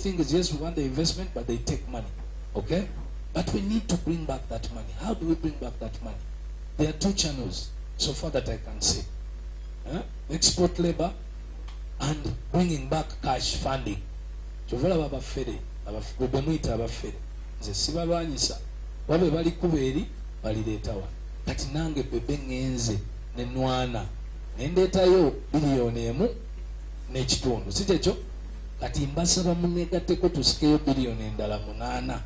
think is yes, we want the investment, but they take money. Okay? But we need to bring back that money. How do we bring back that money? There are two channels so far that I can see. Export labor and bringing back cash funding. Chovola baba fere, baba muita baba fere. Nze sibalwanyisa. Wabe bali kubeeri balireeta wa. Kati nange Bebe ngenze ne nwana. Nendeetayo biliyoni emu n'ekitundu. Si kyekyo? Kati mbasaba muneegatteko tusikeyo biliyoni endala 8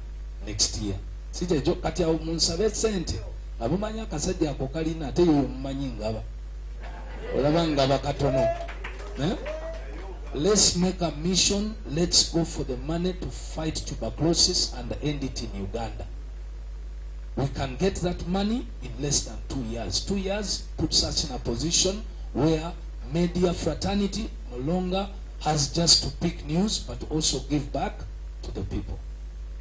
next year. Si kyekyo? Kati awo munsabe ssente. Abumanya akasajja ako kalina ate yoyo mumanyi ngaba. Olaba ngaba katono. Let's make a mission. Let's go for the money to fight tuberculosis and end it in Uganda. We can get that money in less than 2 years. 2 years puts us in a position where media fraternity no longer has just to pick news but also give back to the people.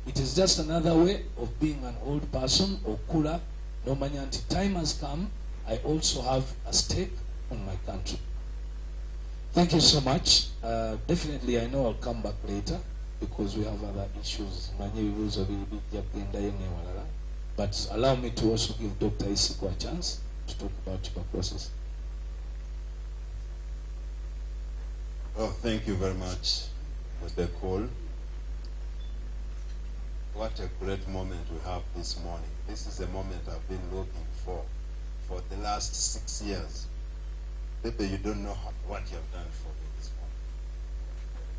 It is just another way of being an old person or cooler. No manyanti. Time has come. I also have a stake on my country. Thank you so much. Definitely, I know I'll come back later because we have other issues. But allow me to also give Dr. Isiko a chance to talk about tuberculosis. Oh, thank you very much for the call. What a great moment we have this morning. This is a moment I've been looking for the last 6 years. Bebe, you don't know what you have done for me this morning.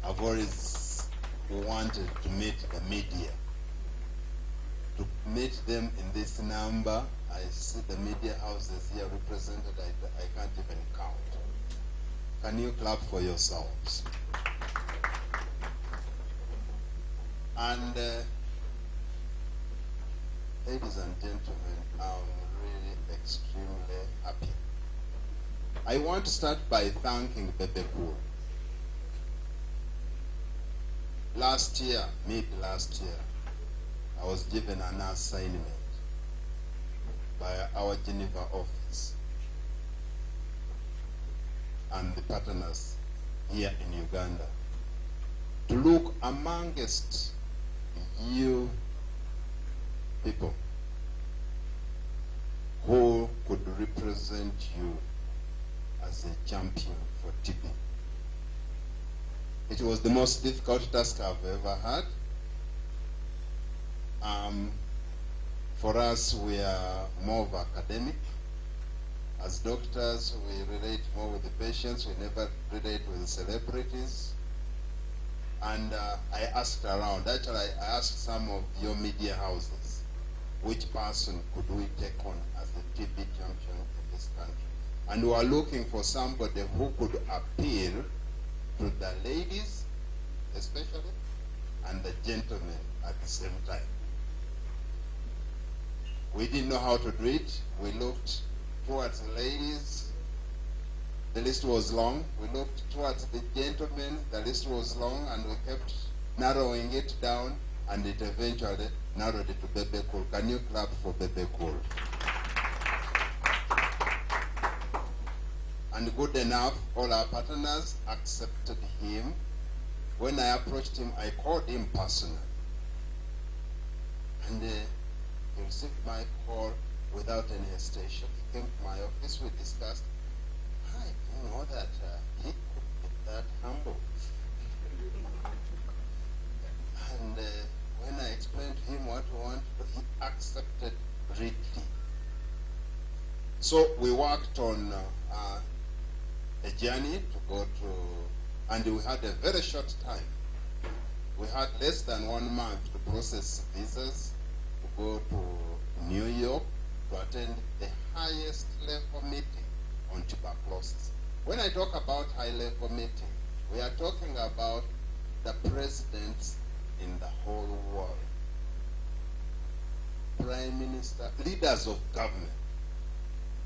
I've always wanted to meet the media, to meet them in this number. I see the media houses here represented. I can't even count. Can you clap for yourselves? And ladies and gentlemen, I'm really extremely happy. I want to start by thanking Bebe. Last year, mid-last year, I was given an assignment by our Geneva office and the partners here in Uganda to look amongst you people who could represent you as a champion for TB. It was the most difficult task I've ever had. For us, we are more of academic. As doctors, we relate more with the patients. We never relate with the celebrities. And I asked around. Actually, I asked some of your media houses, which person could we take on as a TB champion in this country? And we are looking for somebody who could appeal to the ladies, especially, and the gentlemen at the same time. We didn't know how to do it. We looked towards the ladies. The list was long. We looked towards the gentlemen. The list was long, and we kept narrowing it down, and it eventually narrowed it to Bebe Cool. Can you clap for Bebe Cool? And good enough, all our partners accepted him. When I approached him, I called him personally. And he received my call without any hesitation. He came to my office, we discussed. I didn't know that he could be that humble. And when I explained to him what we wanted, he accepted readily. So we worked on a journey to go to, and we had a very short time. We had less than 1 month to process visas, to go to New York, to attend the highest level meeting on tuberculosis. When I talk about high level meeting, we are talking about the presidents in the whole world, prime minister, leaders of government.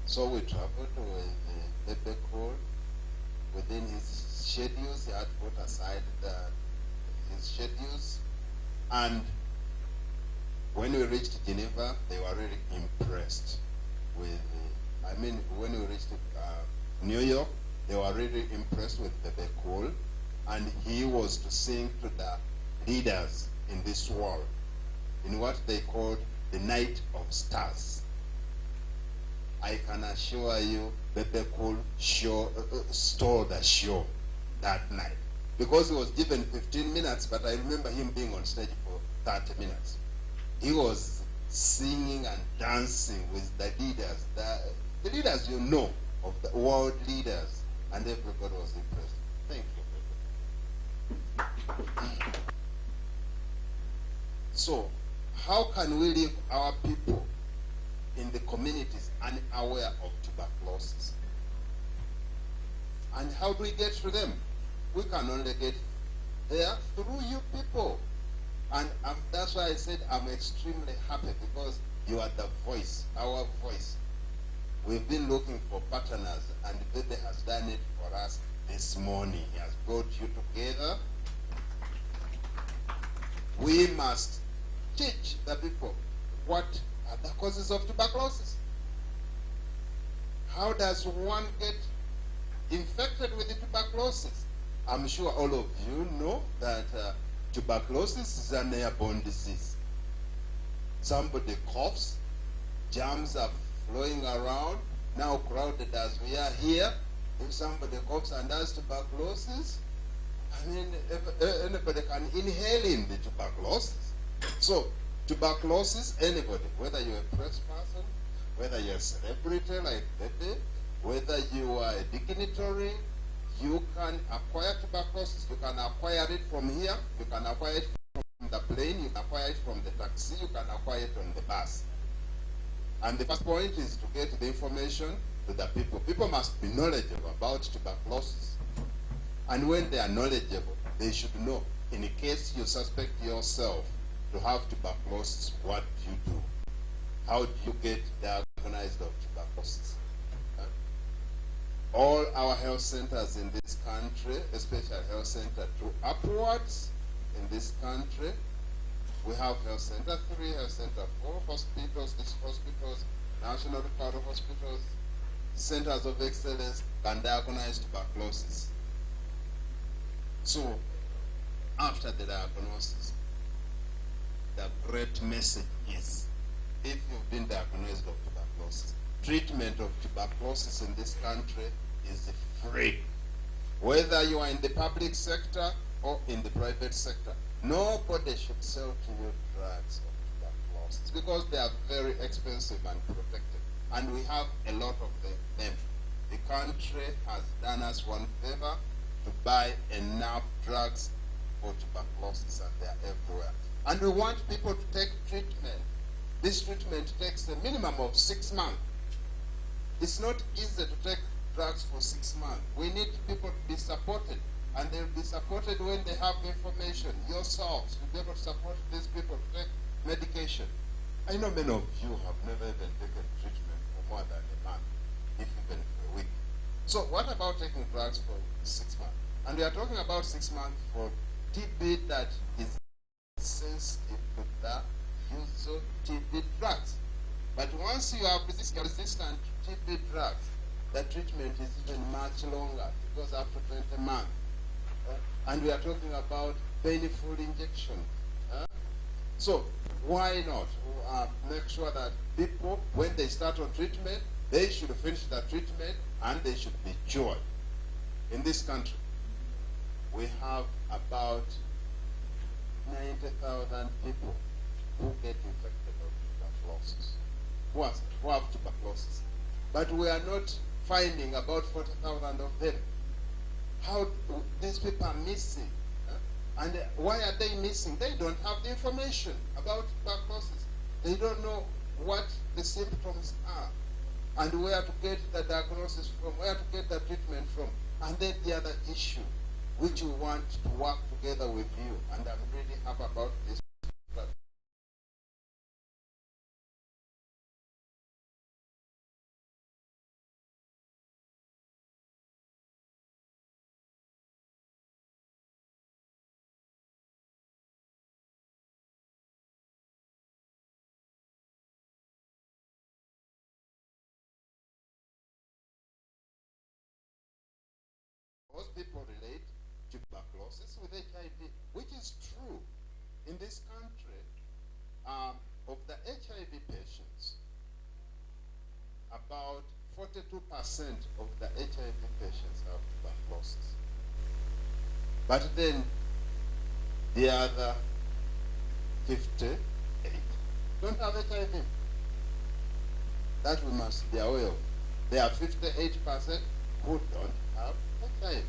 So we traveled with Bebe Cool. Within his schedules, he had put aside his schedules. And when we reached Geneva, they were really impressed with, when we reached New York, they were really impressed with Bebe Cool. And he was to sing to the leaders in this world in what they called the night of stars. I can assure you Bebe could stole the show that night. Because he was given 15 minutes, but I remember him being on stage for 30 minutes. He was singing and dancing with the leaders, the leaders you know, of the world leaders, and everybody was impressed. Thank you. So, how can we leave our people in the communities unaware of tuberculosis? And how do we get to them? We can only get there through you people. And that's why I said I'm extremely happy, because you are the voice, our voice. We've been looking for partners, and Bebe has done it for us this morning. He has brought you together. We must teach the people what are the causes of tuberculosis. How does one get infected with the tuberculosis? I'm sure all of you know that tuberculosis is an airborne disease. Somebody coughs, germs are flowing around, now crowded as we are here. If somebody coughs and has tuberculosis, I mean, anybody can inhale in the tuberculosis. So, tuberculosis, anybody, whether you're a press person, whether you're a celebrity like Bebe, whether you are a dignitary, you can acquire tuberculosis. You can acquire it from here, you can acquire it from the plane, you can acquire it from the taxi, you can acquire it on the bus. And the first point is to get the information to the people. People must be knowledgeable about tuberculosis. And when they are knowledgeable, they should know, in case you suspect yourself to have tuberculosis, what do you do? How do you get diagnosed of tuberculosis? All our health centers in this country, especially health center 2 upwards in this country, we have health center 3, health center 4, hospitals, district hospitals, national referral hospitals, centers of excellence can diagnose tuberculosis. So, after the diagnosis, the great message is, if you've been diagnosed of tuberculosis, treatment of tuberculosis in this country is free. Whether you are in the public sector or in the private sector, nobody should sell to you drugs of tuberculosis, because they are very expensive and protected. And we have a lot of them. The country has done us one favor to buy enough drugs for tuberculosis, and they are everywhere. And we want people to take treatment. This treatment takes a minimum of 6 months. It's not easy to take drugs for 6 months. We need people to be supported, and they'll be supported when they have information. Yourselves will be able to support these people to take medication. I know many of you have never even taken treatment for more than a month, if even for a week. So what about taking drugs for 6 months? And we are talking about 6 months for TB that is sensitive to the use of TB drugs. But once you have resistant TB drugs, the treatment is even much longer. It goes up to 20 months. And we are talking about painful injection. So why not make sure that people, when they start on treatment, they should finish the treatment and they should be cured. In this country, we have about 90,000 people who get infected with tuberculosis, who have tuberculosis. But we are not finding about 40,000 of them. How these people are missing? And why are they missing? They don't have the information about tuberculosis. They don't know what the symptoms are, and where to get the diagnosis from, where to get the treatment from. And then the other issue, which we want to work together with you, and I'm really happy about this. Most people relate tuberculosis with HIV, which is true. of the HIV patients have tuberculosis. But then the other 58 don't have HIV. That we must be aware of. There are 58% who don't have HIV.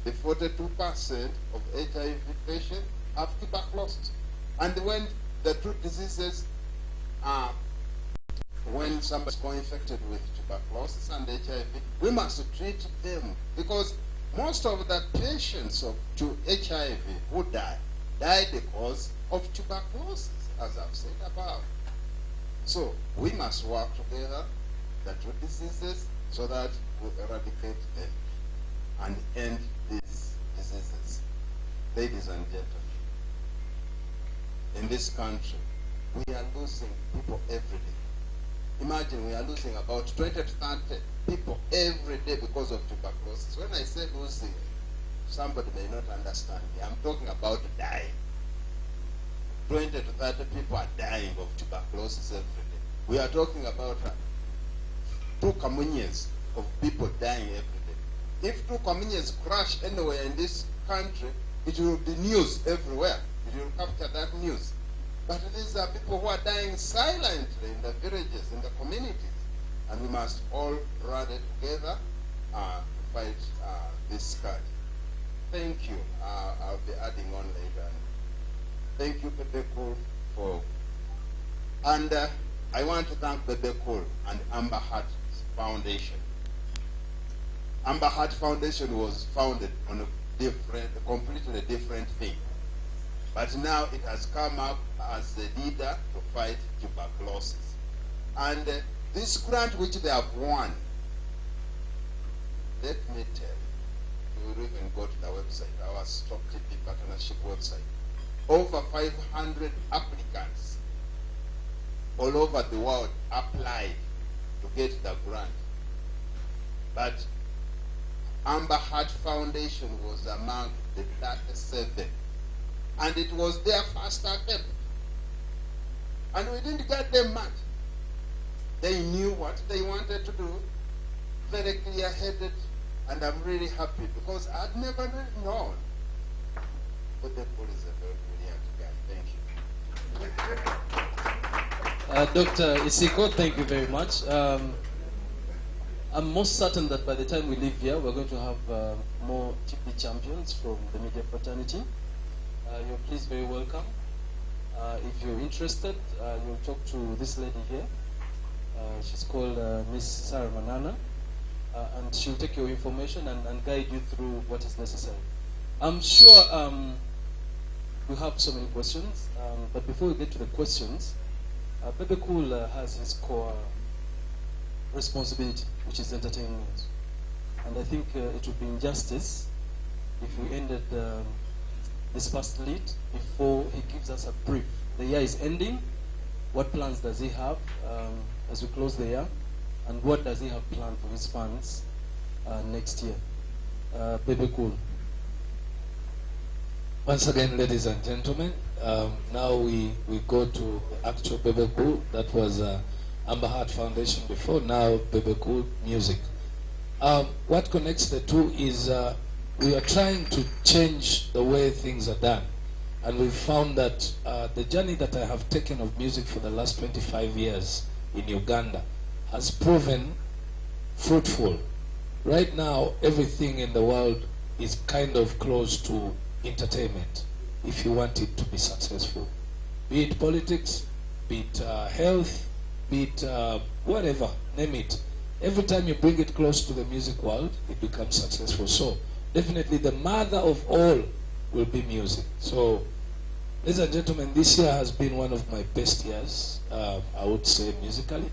The 42% of HIV patients have tuberculosis. And when the two diseases are, when somebody is co-infected with tuberculosis and HIV, we must treat them, because most of the patients of HIV who die because of tuberculosis, as I've said above. So we must work together, the two diseases, so that we eradicate them and end these diseases. Ladies and gentlemen, in this country, we are losing people every day. Imagine we are losing about 20 to 30 people every day because of tuberculosis. When I say losing, somebody may not understand me. I'm talking about dying. 20 to 30 people are dying of tuberculosis every day. We are talking about 2 communions of people dying every day. If 2 communions crash anywhere in this country, it will be news everywhere. It will capture that news. But these are people who are dying silently in the villages, in the communities. And we must all rally together to fight this scourge. Thank you. I'll be adding on later. Thank you, Bebe for... And I want to thank Bebe and Amber Heart Foundation. Amber Heart Foundation was founded on a completely different thing. But now it has come up as a leader to fight tuberculosis. And this grant which they have won, let me tell you, you will even go to the website, our Stop TB Partnership website. Over 500 applicants all over the world applied to get the grant. But Amber Heart Foundation was among the 37. And it was their first attempt. And we didn't get them much. They knew what they wanted to do, very clear-headed, and I'm really happy because I'd never known. But the police is a very brilliant guy. Thank you. Dr. Isiko, thank you very much. I'm most certain that by the time we leave here, we're going to have more TB champions from the media fraternity. You're please very welcome. If you're interested, you'll talk to this lady here. She's called Miss Sarah Manana, and she'll take your information and guide you through what is necessary. I'm sure we have so many questions, but before we get to the questions, Bebe has his core responsibility, which is entertainment. And I think it would be injustice if we ended this first lead before he gives us a brief. The year is ending. What plans does he have as we close the year? And what does he have planned for his fans next year? Bebe Cool. Once again, ladies and gentlemen, now we go to actual Bebe Cool. That was Amber Heart Foundation before, now Bebe Cool Music. What connects the two is we are trying to change the way things are done. And we've found that the journey that I have taken of music for the last 25 years in Uganda has proven fruitful. Right now, everything in the world is kind of close to entertainment if you want it to be successful. Be it politics, be it health, be it whatever, name it. Every time you bring it close to the music world, it becomes successful. So definitely the mother of all will be music. So, ladies and gentlemen, this year has been one of my best years, I would say musically,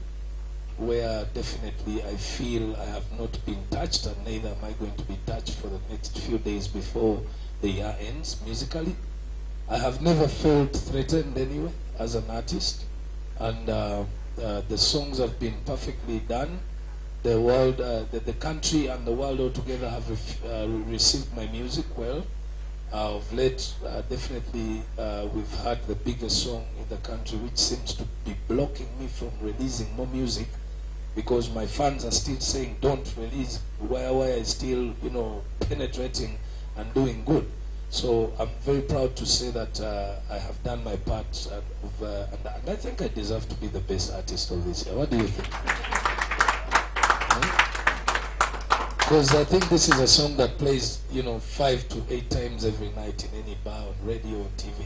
where definitely I feel I have not been touched, and neither am I going to be touched for the next few days before the year ends musically. I have never felt threatened anyway as an artist, and the songs have been perfectly done. The world, the country and the world altogether have received my music well. Of late, definitely we've had the biggest song in the country, which seems to be blocking me from releasing more music because my fans are still saying don't release. Wire is still, penetrating and doing good. So I'm very proud to say that I have done my part, and I think I deserve to be the best artist of this year. What do you think? Because I think this is a song that plays, 5 to 8 times every night in any bar, on radio, on TV.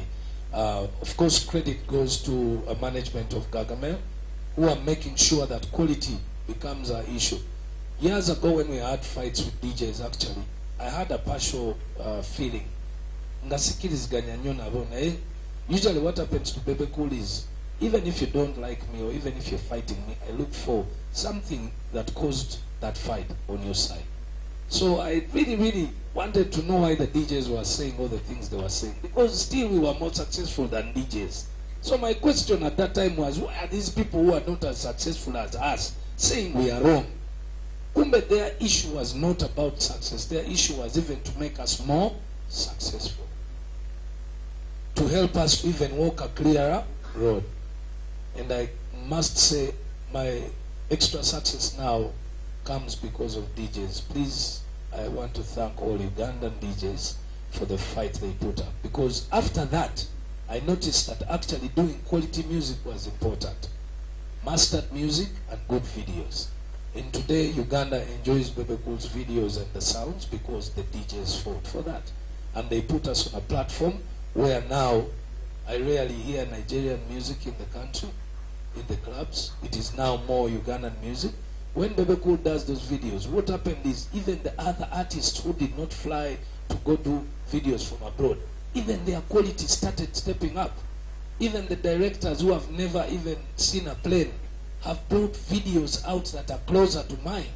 Of course, credit goes to a management of Gargamel, who are making sure that quality becomes our issue. Years ago, when we had fights with DJs, actually, I had a partial feeling. Usually what happens to Bebe Cool is, even if you don't like me or even if you're fighting me, I look for something that caused that fight on your side. So I really, really wanted to know why the DJs were saying all the things they were saying, because still we were more successful than DJs. So my question at that time was, why are these people who are not as successful as us saying we are wrong? Kumbe, their issue was not about success. Their issue was even to make us more successful, to help us even walk a clearer road. And I must say, my extra success now comes because of DJs. Please, I want to thank all Ugandan DJs for the fight they put up, because after that I noticed that actually doing quality music was important. Mastered music and good videos. And today Uganda enjoys Bebe Cool's videos and the sounds because the DJs fought for that. And they put us on a platform where now I rarely hear Nigerian music in the country, in the clubs. It is now more Ugandan music. When Bebe Cool does those videos, what happened is even the other artists who did not fly to go do videos from abroad, even their quality started stepping up. Even the directors who have never even seen a plane have brought videos out that are closer to mine.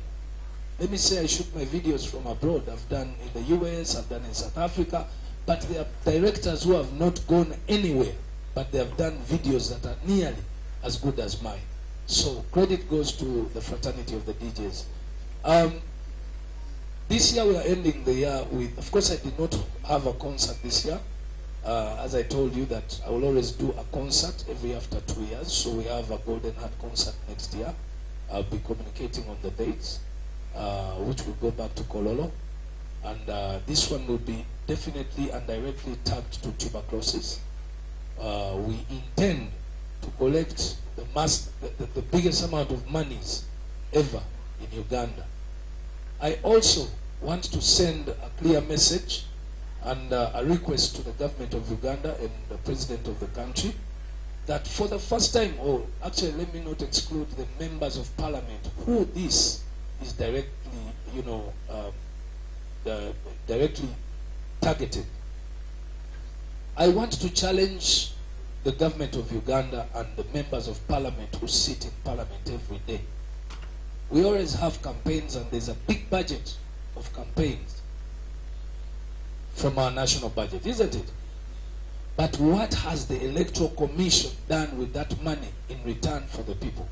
Let me say I shoot my videos from abroad. I've done in the US, I've done in South Africa, but there are directors who have not gone anywhere, but they have done videos that are nearly as good as mine. So credit goes to the fraternity of the DJs. This year we are ending the year with, of course I did not have a concert this year. As I told you that I will always do a concert every after 2 years. So we have a Golden Heart concert next year. I'll be communicating on the dates, which will go back to Kololo. And this one will be definitely and directly tagged to tuberculosis. We intend to collect the biggest amount of monies ever in Uganda. I also want to send a clear message and a request to the government of Uganda and the president of the country that for the first time, or actually let me not exclude the members of parliament who this is directly, directly targeted. I want to challenge the government of Uganda and the members of parliament who sit in parliament every day. We always have campaigns and there's a big budget of campaigns from our national budget, isn't it? But what has the Electoral Commission done with that money in return for the people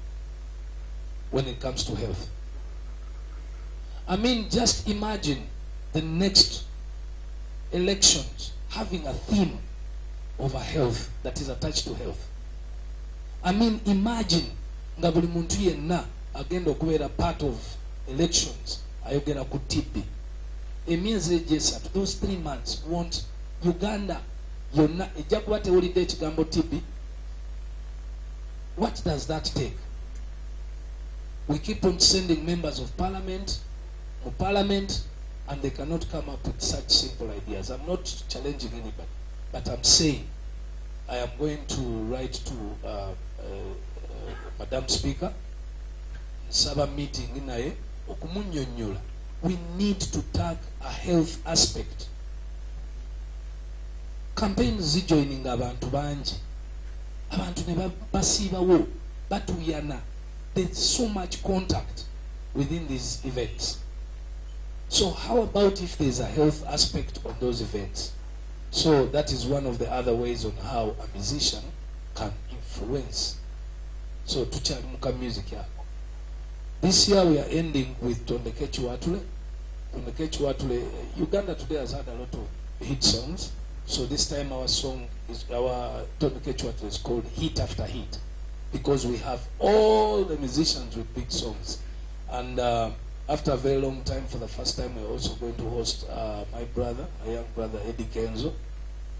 when it comes to health? I mean, just imagine the next elections having a theme over health that is attached to health. I mean, imagine nga buli muntu yenna agenda okubeera part of elections Ayogerako TB. Emyezi egyesatu, those 3 months, want Uganda yonna ejja kuba tewulidde ekigambo TB. What does that take? We keep on sending members of parliament, and they cannot come up with such simple ideas. I'm not challenging anybody, but I'm saying I am going to write to Madam Speaker, Saba meeting naye okumunyonyola. We need to tag a health aspect. Campaigns zijoining abantu bangi. Abantu ne basiibawo batuyana. There's so much contact within these events. So how about if there's a health aspect on those events? So that is one of the other ways on how a musician can influence. So tuchalimuka music yako. This year we are ending with Tondekechi Watule. Tondekechi Watule, Uganda today has had a lot of hit songs. So this time our song is, our Tondekechi Watule is called Hit After Hit. because we have all the musicians with big songs. And after a very long time, for the first time, we're also going to host my young brother, Eddie Kenzo,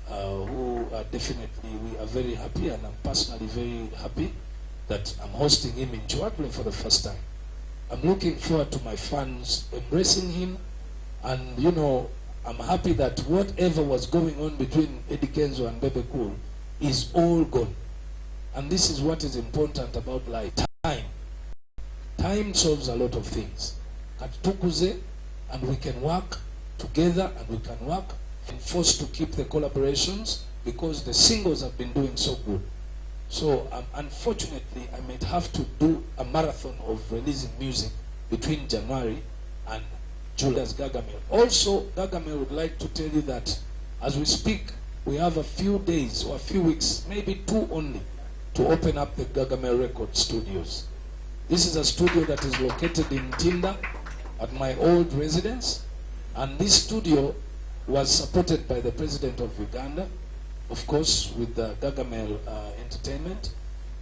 who definitely we are very happy, and I'm personally very happy that I'm hosting him in Chihuahua for the first time. I'm looking forward to my fans embracing him, and you know, I'm happy that whatever was going on between Eddie Kenzo and Bebe Cool is all gone. And this is what is important about life. Time. Time solves a lot of things. Katukuze, and we can work together, and we can work and forced to keep the collaborations because the singles have been doing so good. So unfortunately, I might have to do a marathon of releasing music between January and Julius Gargamel. Also, Gargamel would like to tell you that as we speak, we have a few days or a few weeks, maybe 2 only, to open up the Gargamel Record Studios. This is a studio that is located in Tinda at my old residence, and this studio was supported by the President of Uganda, of course, with the Gargamel Entertainment,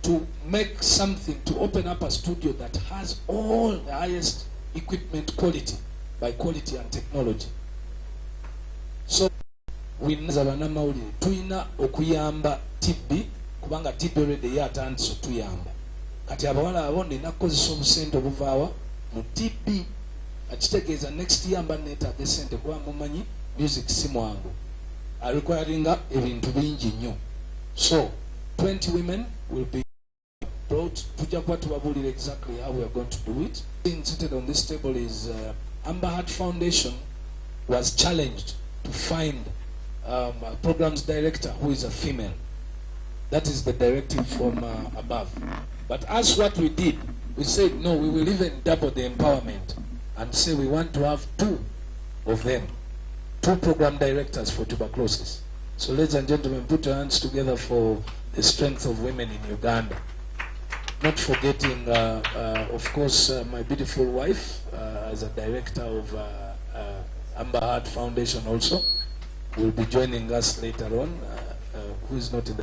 to make something, to open up a studio that has all the highest equipment quality, by quality and technology. So, we tuyina okuyamba TB, kubanga TB already yatandise tuyamba. Kati abawala abo ndina kukozesa obusente obuvaawa mu TB, akitegeeza next year mba neetaaga sente kuba mumanyi music si mwangu. Requiring ebintu bingi nnyo. So 20 women will be brought. Tujja kuba tubabuulira exactly how we are going to do it. Seated on this table is Amber Heart Foundation was challenged to find a programs director who is a female. That is the directive from above. But as what we did, we said no, we will even double the empowerment and say we want to have 2 of them. 2 program directors for tuberculosis. So ladies and gentlemen, put your hands together for the strength of women in Uganda. Not forgetting, of course, my beautiful wife as a director of Amber Heart Foundation also will be joining us later on, who is not in the